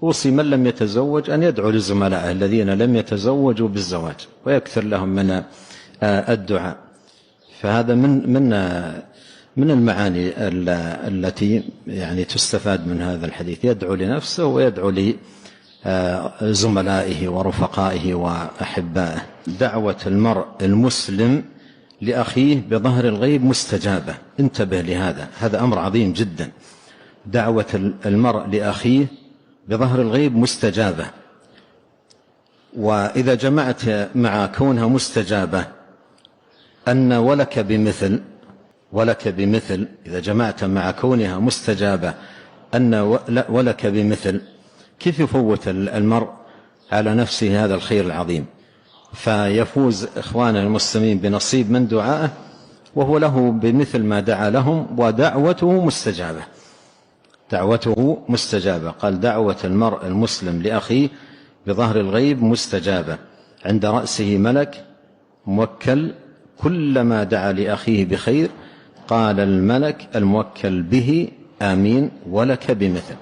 أوصي من لم يتزوج أن يدعو لزملائه الذين لم يتزوجوا بالزواج ويكثر لهم من الدعاء. فهذا من المعاني التي يعني تستفاد من هذا الحديث، يدعو لنفسه ويدعو لزملائه ورفقائه وأحبائه. دعوة المرء المسلم لأخيه بظهر الغيب مستجابة، انتبه لهذا، هذا أمر عظيم جدا. دعوة المرء لأخيه بظهر الغيب مستجابة، وإذا جمعت مع كونها مستجابة أن ولك بمثل إذا جمعت مع كونها مستجابة أن ولك بمثل، كيف يفوت المرء على نفسه هذا الخير العظيم فيفوز إخواننا المسلمين بنصيب من دعائه وهو له بمثل ما دعا لهم، ودعوته مستجابة، دعوته مستجابة. قال دعوة المرء المسلم لأخيه بظهر الغيب مستجابة، عند رأسه ملك موكل، كلما دعا لأخيه بخير قال الملك الموكل به آمين ولك بمثل.